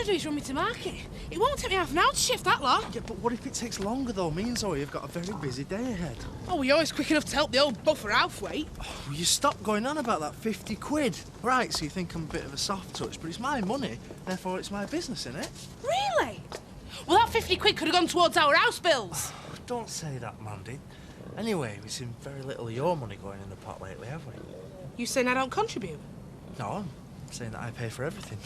to do is run me to market. It won't take me half an hour to shift that lot. Yeah, but what if it takes longer, though? Me and Zoe have got a very busy day ahead. Oh, well, you're always quick enough to help the old buffer Alf wait. Oh, will you stop going on about that 50 quid? Right, so you think I'm a bit of a soft touch, but it's my money, therefore it's my business, innit? Really? Well, that 50 quid could have gone towards our house bills. Don't say that, Mandy. Anyway, we've seen very little of your money going in the pot lately, have we? You saying I don't contribute? No, I'm saying that I pay for everything.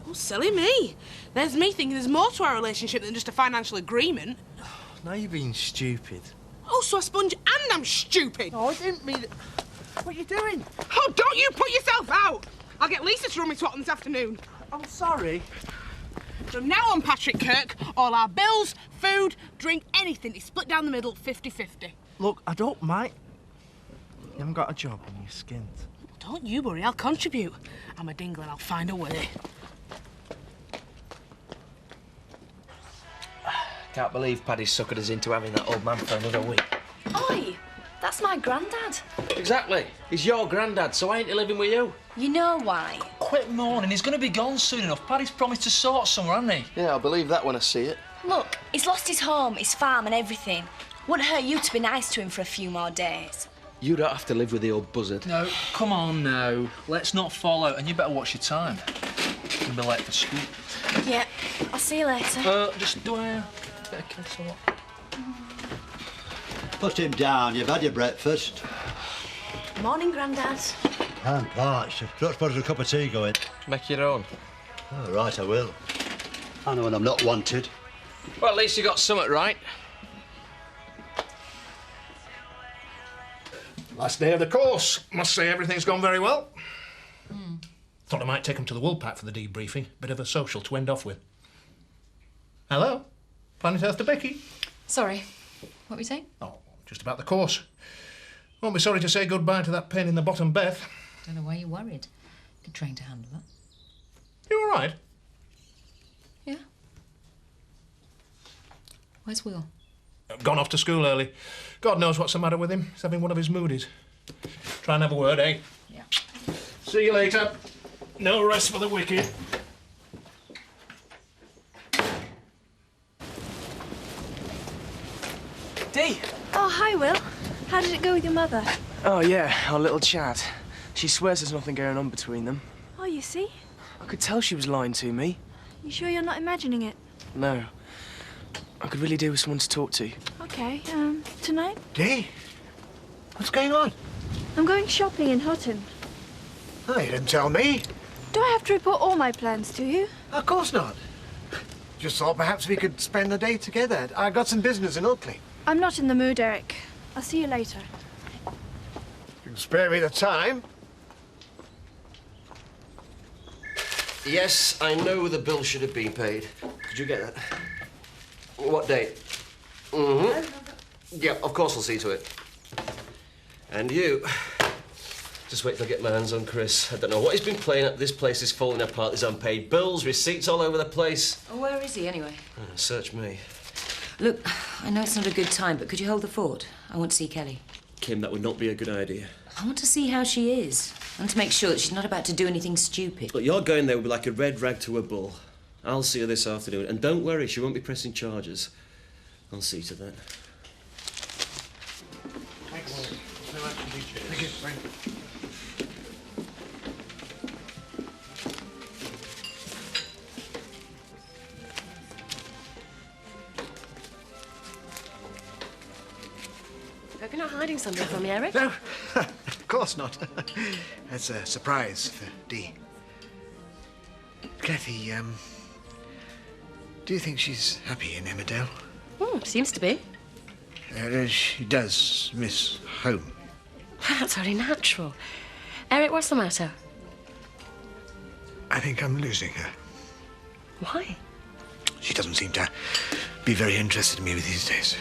Oh, silly me. There's me thinking there's more to our relationship than just a financial agreement. Now you're being stupid. Oh, so I sponge and I'm stupid. No, I didn't mean it. What are you doing? Oh, don't you put yourself out. I'll get Lisa to run me to Tottenham this afternoon. I'm sorry. From now on, Patrick Kirk, all our bills, food, drink, anything is split down the middle 50-50. Look, I don't mind. You haven't got a job and you're skint. Don't you worry, I'll contribute. I'm a dingle and I'll find a way. Can't believe Paddy's suckered us into having that old man for another week. Oi, that's my granddad. Exactly. He's your granddad, so ain't he living with you? You know why? Quit mourning. He's going to be gone soon enough. Paddy's promised to sort somewhere, hasn't he? Yeah, I'll believe that when I see it. Look, he's lost his home, his farm and everything. Wouldn't hurt you to be nice to him for a few more days. You don't have to live with the old buzzard. No, come on now. Let's not fall out, and you better watch your time. You're going to be late for school. Yeah, I'll see you later. Just do a bit of kiss or what? Put him down. You've had your breakfast. Morning, Grandad. I'm parched. Don't suppose there's a cup of tea going. Make your own. Oh, right, I will. I know when I'm not wanted. Well, at least you got something right. Last day of the course. Must say everything's gone very well. Thought I might take him to the Woolpack for the debriefing. Bit of a social to end off with. Hello? Planet Earth to Becky. Sorry, what were you saying? Oh, just about the course. Won't be sorry to say goodbye to that pain in the bottom, Beth. Don't know why you're worried. Could train to handle that. You all right? Yeah. Where's Will? Gone off to school early. God knows what's the matter with him. He's having one of his moodies. Try and have a word, eh? Yeah. See you later. No rest for the wicked. Dee! Oh, hi, Will. How did it go with your mother? Oh, yeah, our little chat. She swears there's nothing going on between them. Oh, you see? I could tell she was lying to me. You sure you're not imagining it? No. I could really do with someone to talk to. Okay, tonight? Dee? What's going on? I'm going shopping in Hutton. Oh, you didn't tell me. Do I have to report all my plans to you? Of course not. Just thought perhaps we could spend the day together. I got some business in Oakley. I'm not in the mood, Eric. I'll see you later. You can spare me the time. Yes, I know the bill should have been paid. Did you get that? What date? Yeah, of course I'll see to it. And you. Just wait till I get my hands on Chris. I don't know what he's been playing at. This place is falling apart. There's unpaid bills, receipts all over the place. Oh, where is he, anyway? Search me. Look, I know it's not a good time, but could you hold the fort? I want to see Kelly. Kim, that would not be a good idea. I want to see how she is. I want to make sure that she's not about to do anything stupid. Look, you're going there with like a red rag to a bull. I'll see her this afternoon. And don't worry, she won't be pressing charges. I'll see to that. Thanks. Thank you. Hope you're not hiding something from me, Eric. No, of course not. That's a surprise for Dee. Kathy, do you think she's happy in Emmerdale? Seems to be. She does miss home. That's very natural. Eric, what's the matter? I think I'm losing her. Why? She doesn't seem to be very interested in me these days.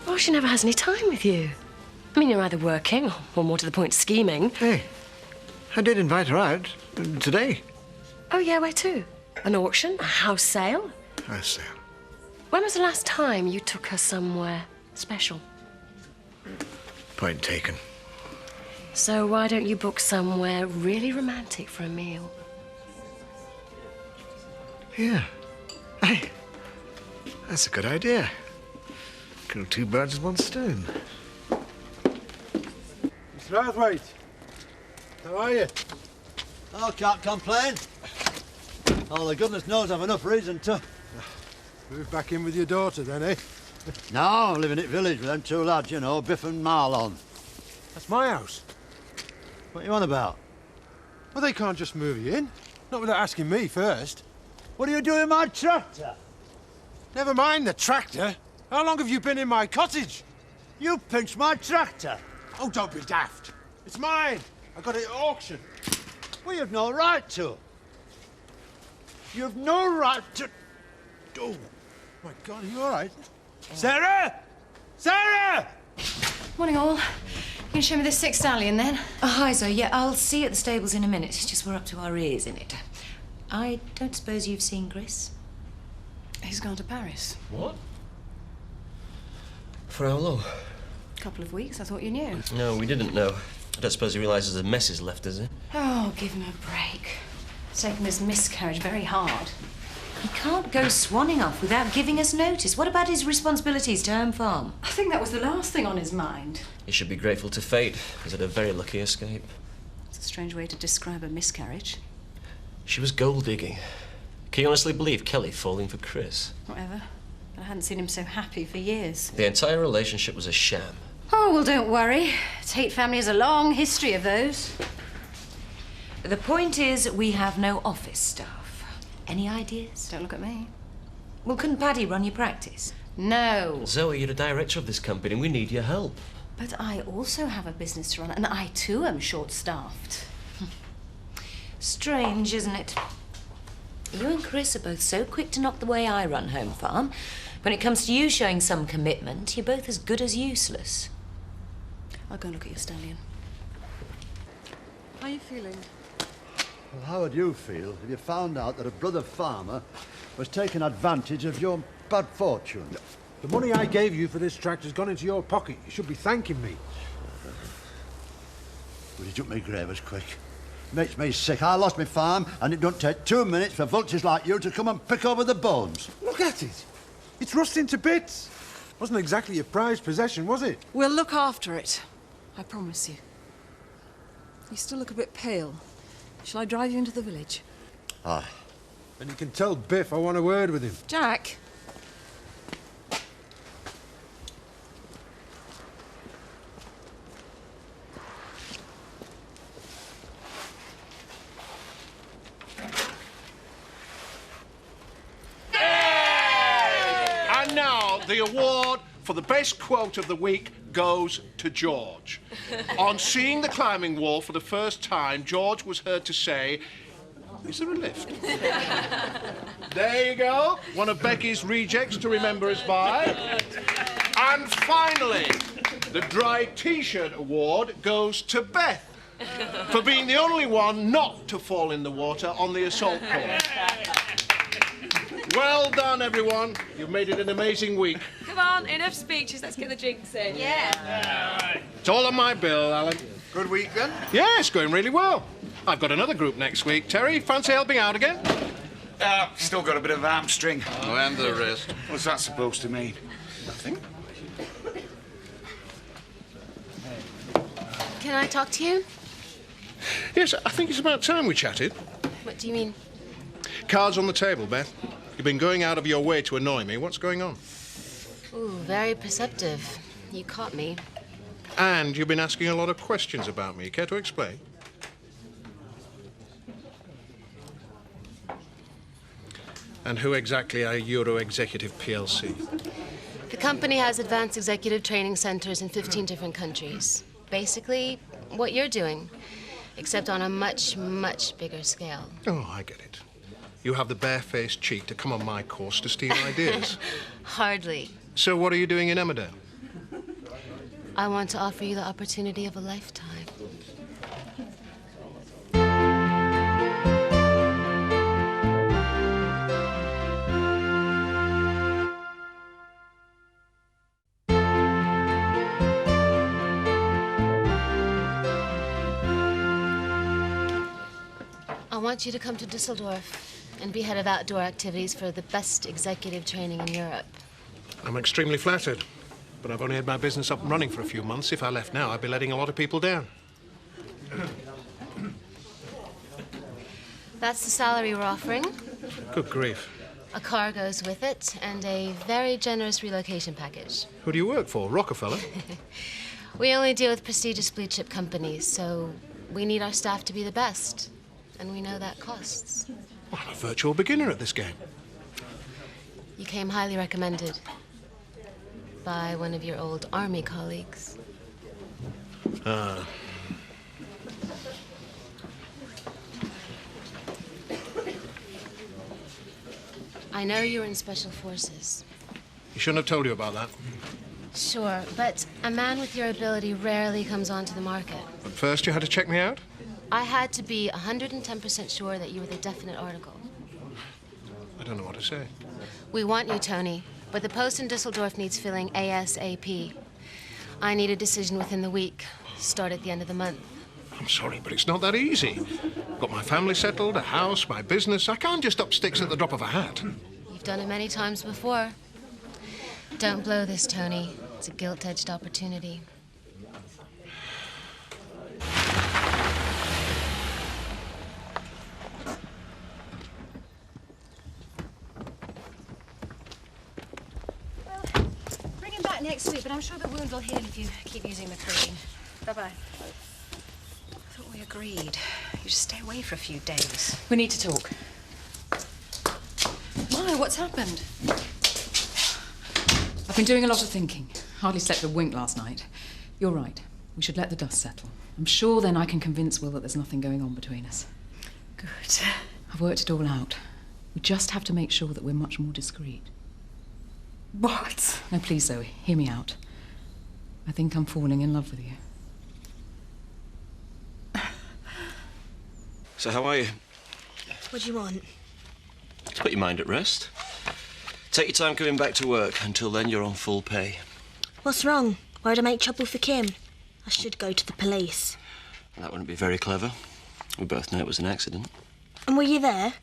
Oh, she never has any time with you. I mean, you're either working or more to the point, scheming. Hey, I did invite her out today. Oh, yeah, where to? An auction? A house sale? House sale. When was the last time you took her somewhere special? Point taken. So why don't you book somewhere really romantic for a meal? Yeah. Hey, that's a good idea. Kill two birds with one stone. Mr. Arthwaite, how are you? Oh, can't complain. Oh, the goodness knows I've enough reason to. Move back in with your daughter then, eh? No, I'm living at village with them two lads, you know, Biff and Marlon. That's my house. What you on about? Well, they can't just move you in. Not without asking me first. What are you doing with my tractor? Never mind the tractor. How long have you been in my cottage? You pinched my tractor. Oh, don't be daft. It's mine. I got it at auction. Well, you've no right to. You've no right to... Oh, my God, are you all right? Sarah! Sarah! Morning, all. You can show me this 6 stallion, then? Oh, hi, Zoe. Yeah, I'll see you at the stables in a minute. It's just we're up to our ears in it. I don't suppose you've seen Chris? He's gone to Paris. What? For how long? A couple of weeks. I thought you knew. No, we didn't know. I don't suppose he realises the mess is left, does he? Oh, give him a break. It's taken this miscarriage very hard. He can't go swanning off without giving us notice. What about his responsibilities to Home Farm? I think that was the last thing on his mind. He should be grateful to fate. He's had a very lucky escape. It's a strange way to describe a miscarriage. She was gold digging. Can you honestly believe Kelly falling for Chris? Whatever. I hadn't seen him so happy for years. The entire relationship was a sham. Oh, well, don't worry. Tate family has a long history of those. The point is, we have no office staff. Any ideas? Don't look at me. Well, couldn't Paddy run your practice? No. Zoe, you're the director of this company and we need your help. But I also have a business to run, and I too am short-staffed. Strange, isn't it? You and Chris are both so quick to knock the way I run Home Farm. When it comes to you showing some commitment, you're both as good as useless. I'll go and look at your stallion. How are you feeling? Well, how would you feel if you found out that a brother farmer was taking advantage of your bad fortune? The money I gave you for this tractor's gone into your pocket. You should be thanking me. Would you jump me grave as quick? Makes me sick. I lost my farm, and it don't take 2 minutes for vultures like you to come and pick over the bones. Look at it. It's rusting to bits. Wasn't exactly your prized possession, was it? We'll look after it. I promise you. You still look a bit pale. Shall I drive you into the village? Aye. And you can tell Biff I want a word with him. Jack. And now, the award for the best quote of the week goes to George. On seeing the climbing wall for the first time, George was heard to say, "Is there a lift?" There you go. One of Becky's rejects to remember us by. And finally, the dry T-shirt award goes to Beth for being the only one not to fall in the water on the assault course. Well done, everyone. You've made it an amazing week. Come on, enough speeches. Let's get the drinks in. Yeah. It's all on my bill, Alan. Good week, then? Yeah, it's going really well. I've got another group next week. Terry, fancy helping out again? Still got a bit of hamstring. Oh, and the rest. What's that supposed to mean? Nothing. Can I talk to you? Yes, I think it's about time we chatted. What do you mean? Cards on the table, Beth. You've been going out of your way to annoy me. What's going on? Ooh, very perceptive. You caught me. And you've been asking a lot of questions about me. Care to explain? And who exactly are Euro Executive PLC? The company has advanced executive training centers in 15 different countries. Basically, what you're doing, except on a much, much bigger scale. Oh, I get it. You have the barefaced cheek to come on my course to steal ideas. Hardly. So what are you doing in Emmerdale? I want to offer you the opportunity of a lifetime. I want you to come to Dusseldorf. and be head of outdoor activities for the best executive training in Europe. I'm extremely flattered, but I've only had my business up and running for a few months. If I left now, I'd be letting a lot of people down. That's the salary we're offering. Good grief. A car goes with it, and a very generous relocation package. Who do you work for? Rockefeller? We only deal with prestigious blue-chip companies, so we need our staff to be the best. And we know that costs. Well, I'm a virtual beginner at this game. You came highly recommended by one of your old army colleagues. Ah. I know you were in Special Forces. He shouldn't have told you about that. Sure, but a man with your ability rarely comes onto the market. But first you had to check me out? I had to be 110% sure that you were the definite article. I don't know what to say. We want you, Tony, but the post in Dusseldorf needs filling ASAP. I need a decision within the week. Start at the end of the month. I'm sorry, but it's not that easy. Got my family settled, a house, my business. I can't just up sticks at the drop of a hat. You've done it many times before. Don't blow this, Tony. It's a gilt-edged opportunity. Bring him back next week, but I'm sure the wound will heal if you keep using the cream. Bye-bye. I thought we agreed. You just stay away for a few days. We need to talk. Why? What's happened? I've been doing a lot of thinking. Hardly slept a wink last night. You're right. We should let the dust settle. I'm sure then I can convince Will that there's nothing going on between us. Good. I've worked it all out. We just have to make sure that we're much more discreet. What? No, please, Zoe, hear me out. I think I'm falling in love with you. So how are you? What do you want? Just put your mind at rest. Take your time coming back to work. Until then, you're on full pay. What's wrong? Worried I make trouble for Kim? I should go to the police. That wouldn't be very clever. We both know it was an accident. And were you there?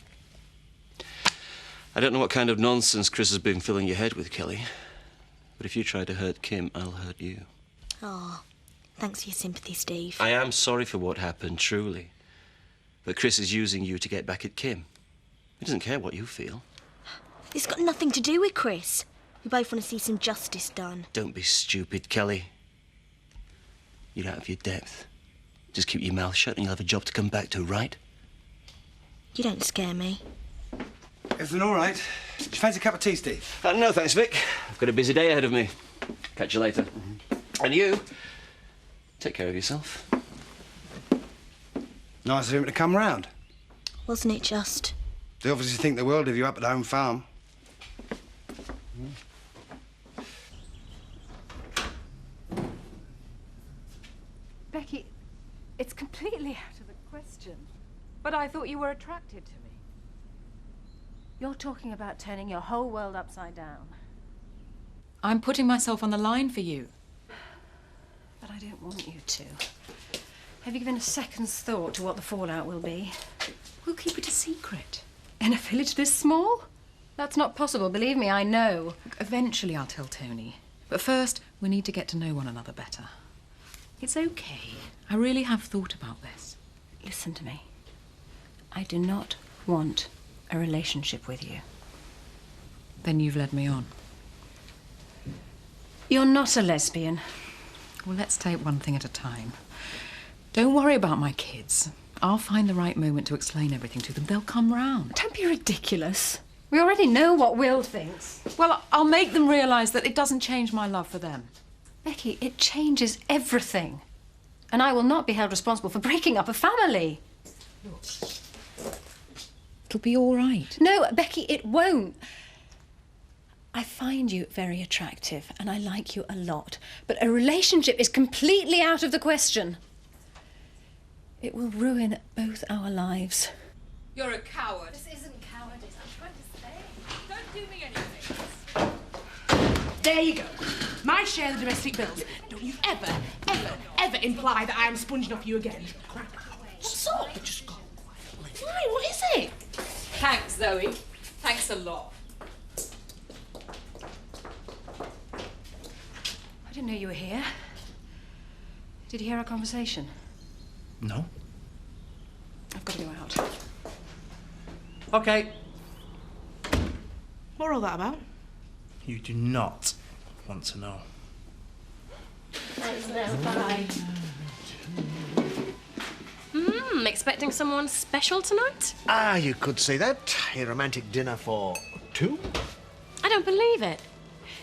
I don't know what kind of nonsense Chris has been filling your head with, Kelly. But if you try to hurt Kim, I'll hurt you. Oh, thanks for your sympathy, Steve. I am sorry for what happened, truly. But Chris is using you to get back at Kim. He doesn't care what you feel. It's got nothing to do with Chris. We both want to see some justice done. Don't be stupid, Kelly. You're out of your depth. Just keep your mouth shut and you'll have a job to come back to, right? You don't scare me. Everything all right? Do you fancy a cup of tea, Steve? No, thanks, Vic. I've got a busy day ahead of me. Catch you later. And you, take care of yourself. Nice of him to come round. Wasn't it just? They obviously think the world of you up at home farm. Becky, it's completely out of the question. But I thought you were attracted to me. You're talking about turning your whole world upside down. I'm putting myself on the line for you. But I don't want you to. Have you given a second's thought to what the fallout will be? We'll keep it a secret. In a village this small? That's not possible, believe me, I know. Eventually I'll tell Tony. But first, we need to get to know one another better. It's okay. I really have thought about this. Listen to me. I do not want a relationship with you. Then you've led me on. You're not a lesbian. Well, let's take one thing at a time. Don't worry about my kids. I'll find the right moment to explain everything to them. They'll come round. Don't be ridiculous. We already know what Will thinks. Well, I'll make them realise that it doesn't change my love for them. Becky, it changes everything. And I will not be held responsible for breaking up a family. It'll be all right. No, Becky, it won't. I find you very attractive and I like you a lot. But a relationship is completely out of the question. It will ruin both our lives. You're a coward. This isn't cowardice. I'm trying to say. Don't do me anything. There you go. My share of the domestic bills. Don't you ever, ever, ever imply that I am sponging off you again. What's up? Just go quietly. Why? What is it? Thanks, Zoe. Thanks a lot. I didn't know you were here. Did you hear our conversation? No. I've got to go out. OK. What were all that about? You do not want to know. Thanks, bye. Expecting someone special tonight? Ah, you could say that. A romantic dinner for two? I don't believe it.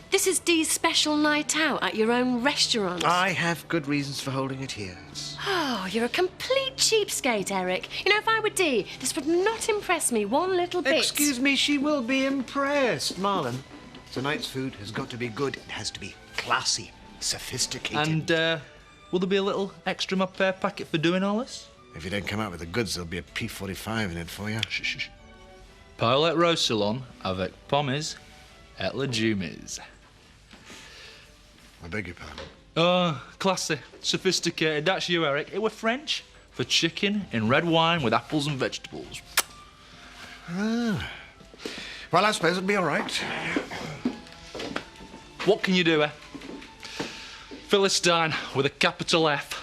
This is Dee's special night out at your own restaurant. I have good reasons for holding it here. Oh, you're a complete cheapskate, Eric. You know, if I were Dee, this would not impress me one little bit. Excuse me, she will be impressed, Marlon. Tonight's food has got to be good. It has to be classy, sophisticated. And, will there be a little extra in my pay packet for doing all this? If you don't come out with the goods, there'll be a P45 in it for you. Shh, shh, shh. Paulette Roussillon avec pommes et légumes. I beg your pardon? Oh, classy, sophisticated. That's you, Eric. It were French for chicken in red wine with apples and vegetables. Ah. Well, I suppose it'll be all right. What can you do, eh? Philistine with a capital F.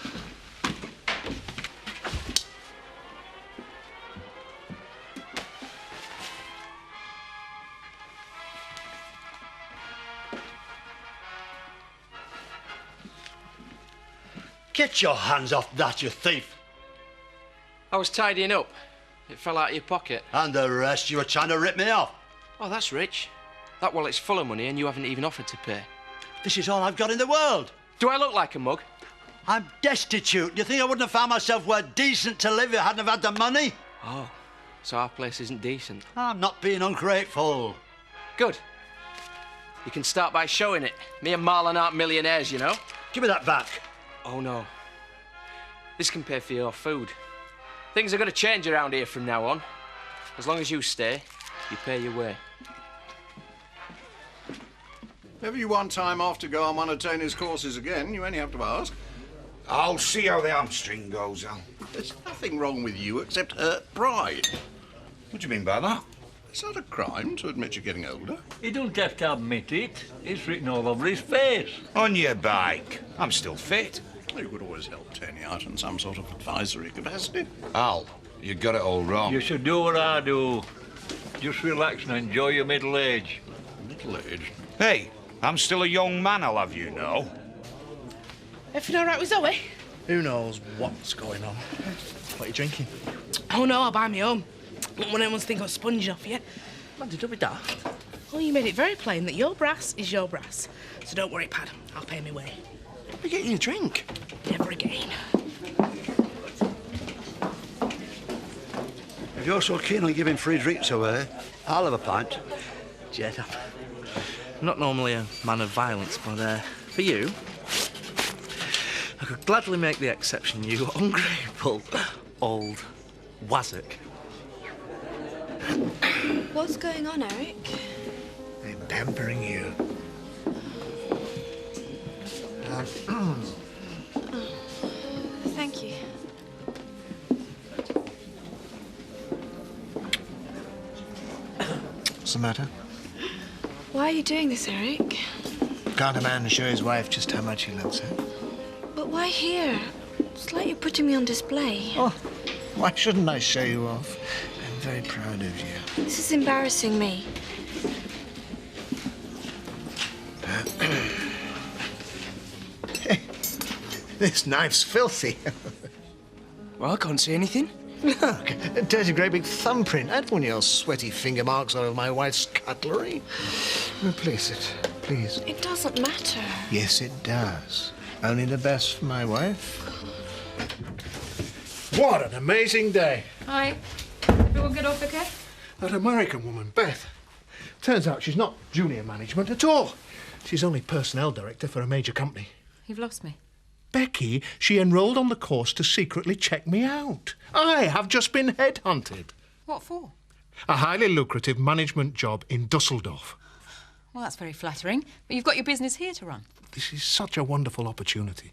Get your hands off that, you thief! I was tidying up. It fell out of your pocket. And the rest, you were trying to rip me off. Oh, that's rich. That wallet's full of money and you haven't even offered to pay. This is all I've got in the world. Do I look like a mug? I'm destitute. You think I wouldn't have found myself where decent to live if I hadn't have had the money? Oh, so our place isn't decent. I'm not being ungrateful. Good. You can start by showing it. Me and Marlon aren't millionaires, you know. Give me that back. Oh, no. This can pay for your food. Things are going to change around here from now on. As long as you stay, you pay your way. If you want time off to go on one of Tony's courses again, you only have to ask. I'll see how the hamstring goes, Al. There's nothing wrong with you except hurt pride. What do you mean by that? It's not a crime to admit you're getting older. He don't have to admit it. It's written all over his face. On your bike. I'm still fit. You could always help Tony out in some sort of advisory capacity. Al, you got it all wrong. You should do what I do. Just relax and enjoy your middle age. Middle age? Hey, I'm still a young man, I'll have you know. Everything all right with Zoe? Who knows what's going on? What are you drinking? Oh, no, I'll buy me home. Don't want anyone to think I'm sponging off you. Mandy, don't be daft. Well, you made it very plain that your brass is your brass. So don't worry, Pad. I'll pay me way. Let me get you a drink. Never again. If you're so keen on giving free drinks away, I'll have a pint. Jed, I'm not normally a man of violence, but for you, I could gladly make the exception, you ungrateful old wazzock. What's going on, Eric? I'm pampering you. Thank you. What's the matter? Why are you doing this, Eric? Can't a man show his wife just how much he loves her? But why here? It's like you're putting me on display. Oh, why shouldn't I show you off? I'm very proud of you. This is embarrassing me. This knife's filthy. Well, I can't see anything. Look, a dirty great big thumbprint. I don't want your sweaty finger marks all over my wife's cutlery. Replace it, please. It doesn't matter. Yes, it does. Only the best for my wife. What an amazing day. Hi. Everyone get off okay? That American woman, Beth. Turns out she's not junior management at all. She's only personnel director for a major company. You've lost me. Becky, she enrolled on the course to secretly check me out. I have just been headhunted. What for? A highly lucrative management job in Dusseldorf. Well, that's very flattering, but you've got your business here to run. This is such a wonderful opportunity.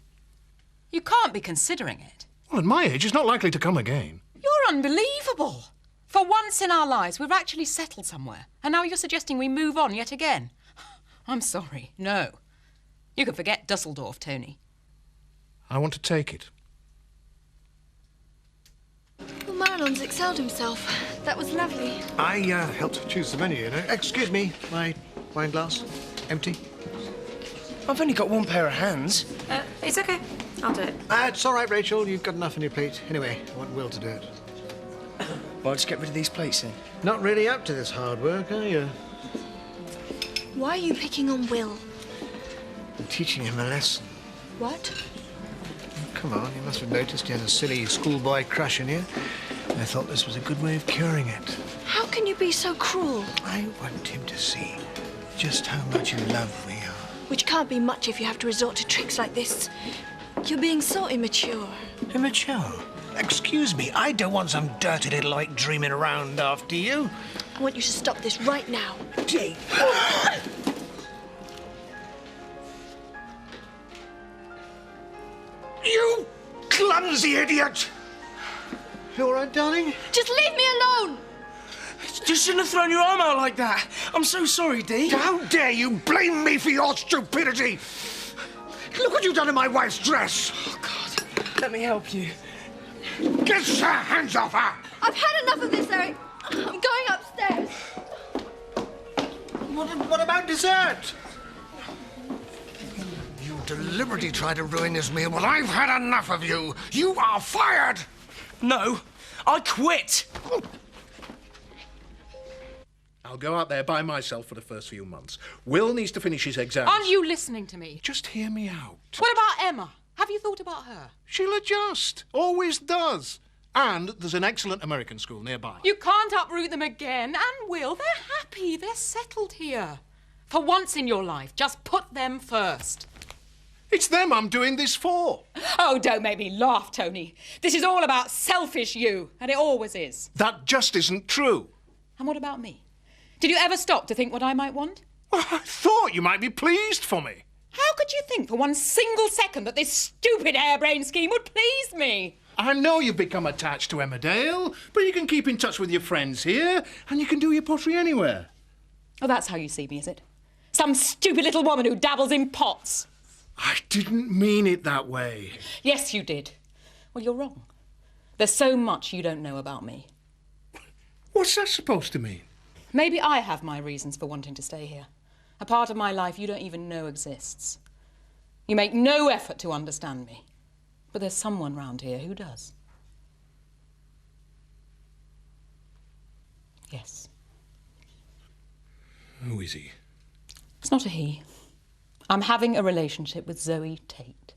You can't be considering it. Well, at my age, it's not likely to come again. You're unbelievable. For one once in our lives, we've actually settled somewhere. And now you're suggesting we move on yet again. I'm sorry. No. You can forget Dusseldorf, Tony. I want to take it. Well, Marlon's excelled himself. That was lovely. I helped choose the menu, you know. Excuse me, my wine glass. Empty. I've only got one pair of hands. It's okay. I'll do it. It's all right, Rachel. You've got enough on your plate. Anyway, I want Will to do it. Well, I'll just get rid of these plates then. Not really up to this hard work, are you? Why are you picking on Will? I'm teaching him a lesson. What? Come on, you must have noticed he had a silly schoolboy crush on you. I thought this was a good way of curing it. How can you be so cruel? I want him to see just how much in love we are. Which can't be much if you have to resort to tricks like this. You're being so immature. Immature? Excuse me, I don't want some dirty little like dreaming around after you. I want you to stop this right now. Jake. You clumsy idiot! You all right, darling? Just leave me alone! You shouldn't have thrown your arm out like that. I'm so sorry, Dee. How dare you blame me for your stupidity? Look what you've done to my wife's dress. Oh, God. Let me help you. Get your hands off her! I've had enough of this, Eric. I'm going upstairs. What about dessert? You deliberately tried to ruin this meal, but I've had enough of you. You are fired! No, I quit. I'll go out there by myself for the first few months. Will needs to finish his exams. Aren't you listening to me? Just hear me out. What about Emma? Have you thought about her? She'll adjust. Always does. And there's an excellent American school nearby. You can't uproot them again. And Will, they're happy. They're settled here. For once in your life, just put them first. It's them I'm doing this for. Oh, don't make me laugh, Tony. This is all about selfish you, and it always is. That just isn't true. And what about me? Did you ever stop to think what I might want? Well, I thought you might be pleased for me. How could you think for one single second that this stupid harebrained scheme would please me? I know you've become attached to Emmerdale, but you can keep in touch with your friends here, and you can do your pottery anywhere. Oh, that's how you see me, is it? Some stupid little woman who dabbles in pots. I didn't mean it that way. Yes, you did. Well, you're wrong. There's so much you don't know about me. What's that supposed to mean? Maybe I have my reasons for wanting to stay here. A part of my life you don't even know exists. You make no effort to understand me. But there's someone round here who does. Yes. Who is he? It's not a he. I'm having a relationship with Zoe Tate.